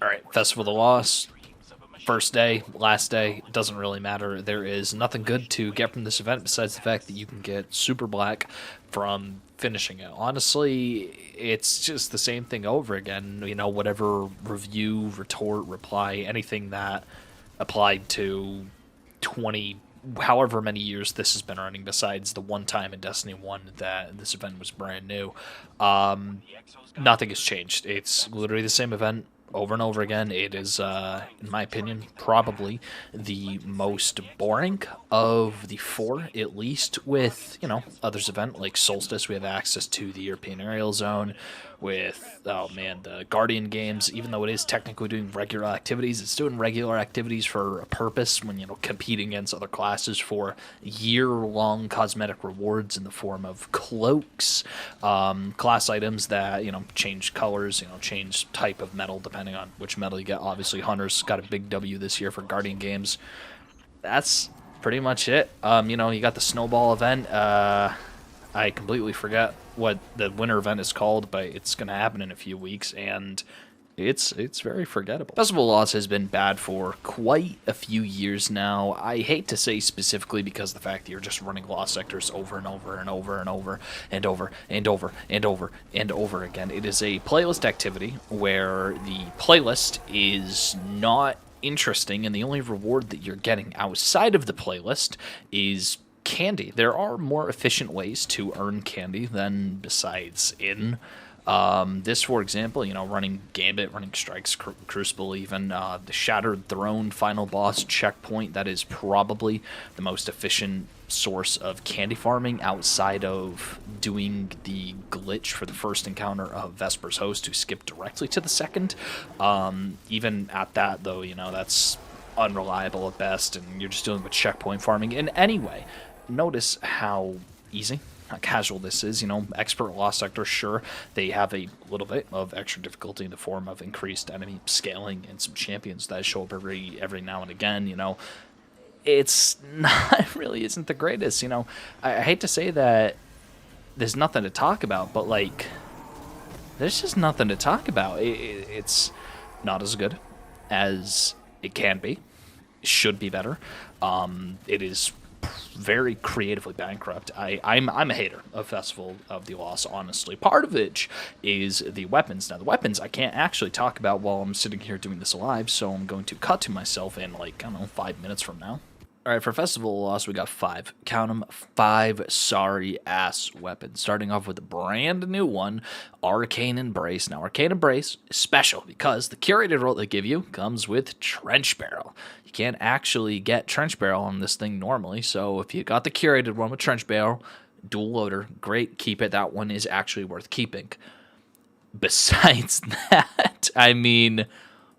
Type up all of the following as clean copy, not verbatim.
All right, Festival of the Lost. First day, last day, doesn't really matter. There is nothing good to get from this event besides the fact that you can get Super Black from finishing it. Honestly, it's just the same thing over again. You know, whatever review, retort, reply, anything that applied to 20, however many years this has been running, besides the one time in Destiny 1 that this event was brand new. Nothing has changed. It's literally the same event over and over again. It is, in my opinion, probably the most boring of the four, at least with, others event like Solstice. We have access to the European Aerial Zone with, oh man, the Guardian games. Even though it is technically doing regular activities, it's doing regular activities for a purpose when, competing against other classes for year-long cosmetic rewards in the form of cloaks, class items that, change colors, change type of metal depending on which metal you get. Obviously, Hunter's got a big W this year for Guardian games. That's pretty much it. You got the Snowball event. I completely forget what the winter event is called, but it's going to happen in a few weeks, and it's very forgettable. Festival of Lost has been bad for quite a few years now. I hate to say specifically because of the fact that you're just running Lost sectors over and over and over and over and over and over and over and over again. It is a playlist activity where the playlist is not interesting, and the only reward that you're getting outside of the playlist is candy. There are more efficient ways to earn candy than besides in this, for example, running Gambit, running Strikes, Crucible, even the Shattered Throne final boss checkpoint. That is probably the most efficient source of candy farming outside of doing the glitch for the first encounter of Vesper's Host to skip directly to the second. Even at that, though, that's unreliable at best, and you're just dealing with checkpoint farming. And anyway, notice how easy, how casual this is. Expert Lost Sector, sure, they have a little bit of extra difficulty in the form of increased enemy scaling and some champions that show up every now and again. It's not really isn't the greatest. I hate to say that there's nothing to talk about, but there's just nothing to talk about. It's not as good as it can be. It should be better. It is very creatively bankrupt. I'm a hater of Festival of the Lost, honestly. Part of which is the weapons. Now, the weapons I can't actually talk about while I'm sitting here doing this live, so I'm going to cut to myself in 5 minutes from now. All right, for Festival of Lost, we got 5. Count them, 5 sorry-ass weapons. Starting off with a brand new one, Arcane Embrace. Now, Arcane Embrace is special because the curated role they give you comes with Trench Barrel. You can't actually get Trench Barrel on this thing normally, so if you got the curated one with Trench Barrel, dual loader, great, keep it. That one is actually worth keeping. Besides that,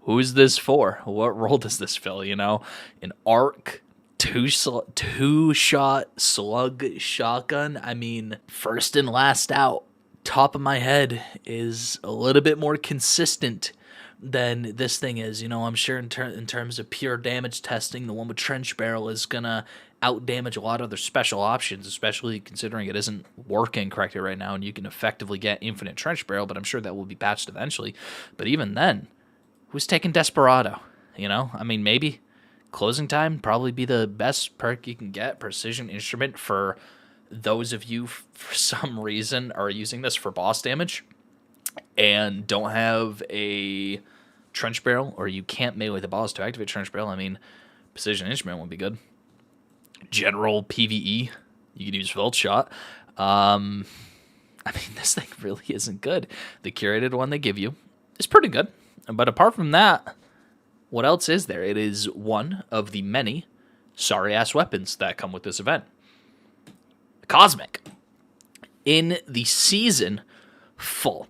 who's this for? What role does this fill, An arc two-shot slug shotgun. First and last out, top of my head, is a little bit more consistent than this thing is. I'm sure in terms of pure damage testing, the one with Trench Barrel is going to out-damage a lot of other special options, especially considering it isn't working correctly right now, and you can effectively get infinite Trench Barrel, but I'm sure that will be patched eventually. But even then, who's taking Desperado? Maybe Closing Time probably be the best perk you can get. Precision Instrument for those of you for some reason are using this for boss damage and don't have a Trench Barrel, or you can't melee the boss to activate Trench Barrel. Precision Instrument would be good. General PvE, you could use Volt Shot. This thing really isn't good. The curated one they give you is pretty good, but apart from that, what else is there? It is one of the many sorry-ass weapons that come with this event. Cosmic. In the season full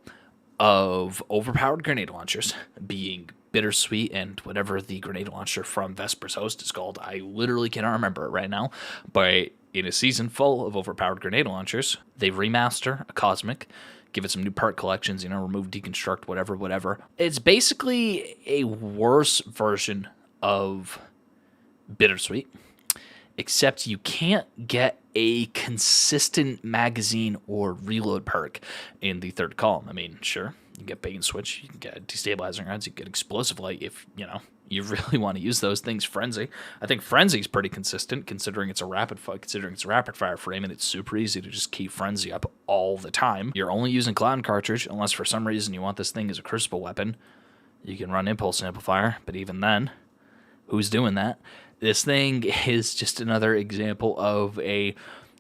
of overpowered grenade launchers, being Bittersweet and whatever the grenade launcher from Vesper's Host is called, I literally cannot remember it right now, but in a season full of overpowered grenade launchers, they remaster a Cosmic, give it some new part collections, remove, deconstruct, whatever. It's basically a worse version of Bittersweet, except you can't get a consistent magazine or reload perk in the third column. Sure, You can get bait and switch. You can get destabilizing rounds. You can get explosive light if, you really want to use those things. Frenzy. I think Frenzy's pretty consistent considering it's a rapid fire frame, and it's super easy to just keep Frenzy up all the time. You're only using Clown Cartridge unless for some reason you want this thing as a Crucible weapon. You can run Impulse Amplifier, but even then, who's doing that? This thing is just another example of a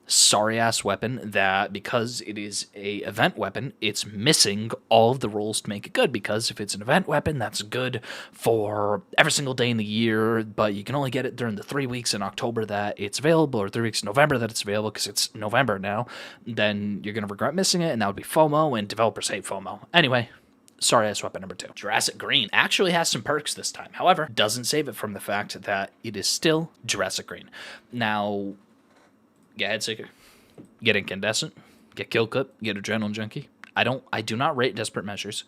sorry-ass weapon that, because it is a event weapon, it's missing all of the rules to make it good, because if it's an event weapon, that's good for every single day in the year, but you can only get it during the 3 weeks in October that it's available, or 3 weeks in November that it's available, because it's November now, then you're going to regret missing it, and that would be FOMO, and developers hate FOMO. Anyway, sorry-ass weapon number 2. Jurassic Green actually has some perks this time. However, doesn't save it from the fact that it is still Jurassic Green. Now, get Headseeker, get Incandescent, get Kill Clip, get Adrenaline Junkie. I do not rate Desperate Measures,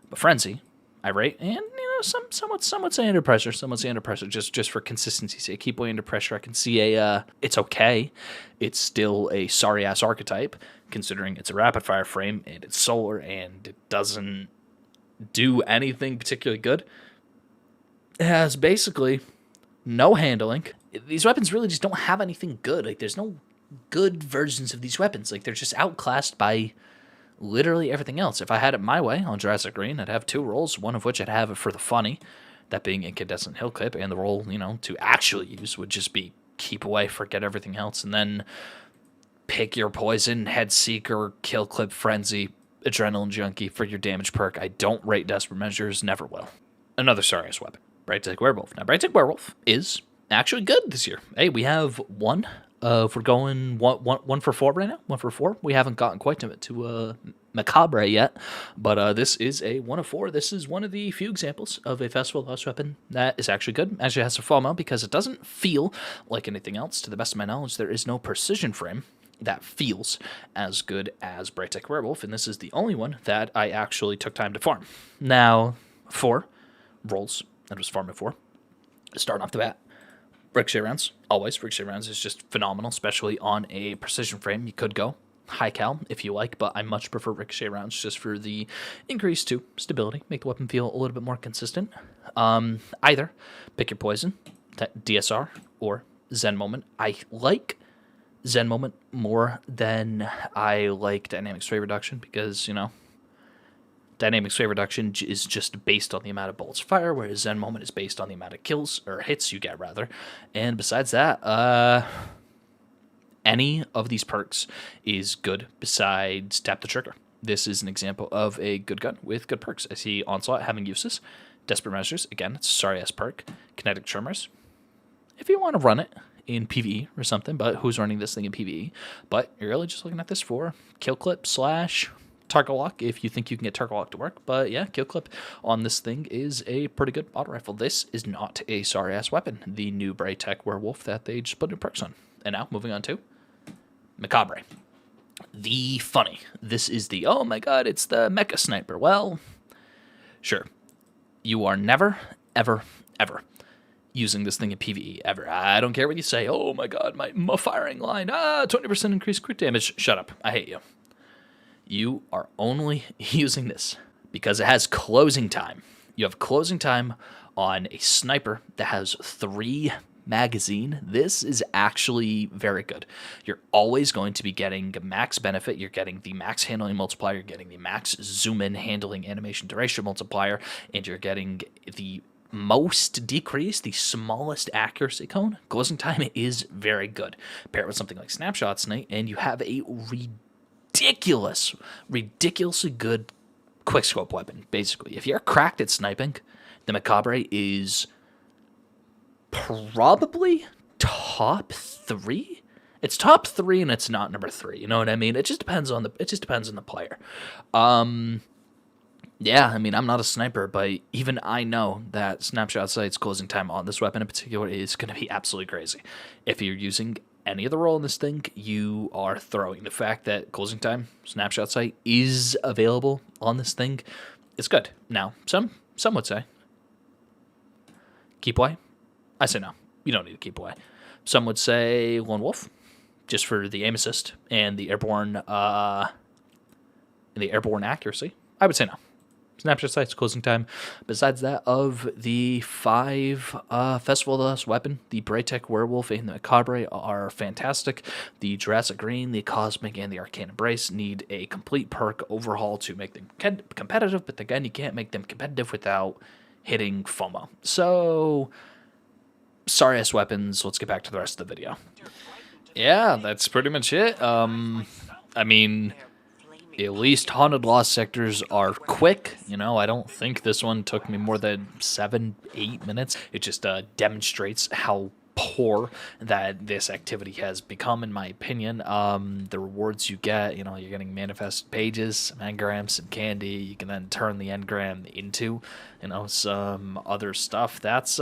but Frenzy, I rate, and somewhat say Under Pressure, just for consistency's sake. Keep Away Under Pressure, I can see it's okay. It's still a sorry ass archetype, considering it's a rapid fire frame and it's solar and it doesn't do anything particularly good. It has basically no handling. These weapons really just don't have anything good. Like, there's no good versions of these weapons. Like, they're just outclassed by literally everything else. If I had it my way on Jurassic Green, I'd have 2 roles, one of which I'd have it for the funny, that being Incandescent Hill Clip, and the role, to actually use would just be Keep Away, forget everything else, and then pick your poison, Headseeker, Kill Clip, Frenzy, Adrenaline Junkie for your damage perk. I don't rate Desperate Measures, never will. Another sorry-ass weapon, Bright-Tank Werewolf. Now, Bright-Tank Werewolf is actually good this year. Hey, we have one. If we're going one for 4 right now, 1 for 4. We haven't gotten quite to Macabre yet, but this is a 1 of 4. This is one of the few examples of a Festival Lost weapon that is actually good. Actually has a FOMO because it doesn't feel like anything else. To the best of my knowledge, there is no precision frame that feels as good as Bright-Tank Werewolf, and this is the only one that I actually took time to farm. Now, 4 rolls that was farming for. Starting off the bat, Ricochet rounds. Always, Ricochet rounds is just phenomenal, especially on a precision frame. You could go high cal if you like, but I much prefer Ricochet rounds just for the increase to stability, make the weapon feel a little bit more consistent. Either pick your poison, DSR, or Zen Moment. I like Zen Moment more than I like Dynamic Sway Reduction because, Dynamic Sway Reduction is just based on the amount of bullets fire, whereas Zen Moment is based on the amount of kills, or hits you get, rather. And besides that, any of these perks is good besides Tap the Trigger. This is an example of a good gun with good perks. I see Onslaught having uses. Desperate Measures, again, it's a sorry-ass perk. Kinetic Tremors, if you want to run it in PvE or something, but who's running this thing in PvE? But you're really just looking at this for Kill Clip / Target Lock if you think you can get Target Lock to work. But yeah, Kill Clip on this thing is a pretty good auto rifle. This is not a sorry-ass weapon, the new Bright-Tank Werewolf that they just put new perks on. And now, moving on to Macabre. The funny. This is the, oh my god, it's the Mecha Sniper. Well, sure. You are never, ever, ever using this thing in PvE, ever. I don't care what you say. Oh my god, my firing line. 20% increased crit damage. Shut up. I hate you. You are only using this because it has closing time. You have closing time on a sniper that has 3 magazine. This is actually very good. You're always going to be getting max benefit. You're getting the max handling multiplier. You're getting the max zoom in handling animation duration multiplier. And you're getting the most decrease, the smallest accuracy cone. Closing time is very good. Pair it with something like Snapshot Snipe, and you have a ridiculously good quickscope weapon, basically. If you're cracked at sniping, the Macabre is probably top 3. It's top 3 and it's not number 3. You know what I mean? It just depends on the player. Yeah, I mean, I'm not a sniper, but even I know that Snapshot Sight's closing time on this weapon in particular is going to be absolutely crazy. If you're using any other role in this thing, you are throwing. The fact that closing time, Snapshot Sight, is available on this thing, it's good. Now, some would say, keep away. I say no. You don't need to keep away. Some would say Lone Wolf, just for the aim assist and the airborne accuracy. I would say no. Snapshot sites, closing time. Besides that, of the 5 Festival of the Lost Weapon, the Braytech Werewolf and the Macabre are fantastic. The Jurassic Green, the Cosmic, and the Arcane Embrace need a complete perk overhaul to make them competitive, but again, you can't make them competitive without hitting FOMO. So, sorry ass weapons, let's get back to the rest of the video. Yeah, that's pretty much it. I mean, at least Haunted Lost sectors are quick. You know, I don't think this one took me more than 7-8 minutes. It just demonstrates how poor that this activity has become, in my opinion. The rewards you get, you know, you're getting manifest pages, some engrams, some candy. You can then turn the engram into, you know, some other stuff. That's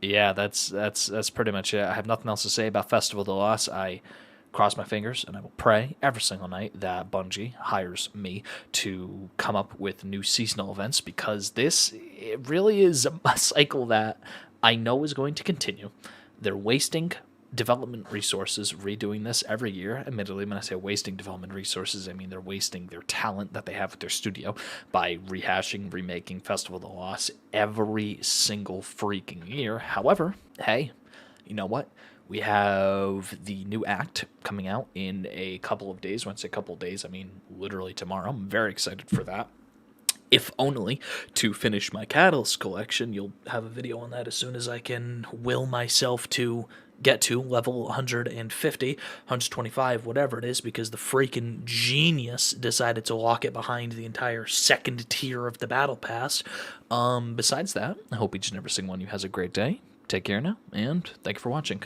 yeah, that's pretty much it. I have nothing else to say about Festival of the Lost. I cross my fingers and I will pray every single night that Bungie hires me to come up with new seasonal events, because it really is a cycle that I know is going to continue. They're wasting development resources redoing this every year. Admittedly, when I say wasting development resources, I mean they're wasting their talent that they have with their studio by rehashing, remaking Festival of the Lost every single freaking year. However, hey, you know what? We have the new act coming out in a couple of days. When I say a couple of days, I mean literally tomorrow. I'm very excited for that. If only to finish my Catalyst collection. You'll have a video on that as soon as I can will myself to get to level 150, 125, whatever it is, because the freaking genius decided to lock it behind the entire second tier of the Battle Pass. Besides that, I hope each and every single one of you has a great day. Take care now, and thank you for watching.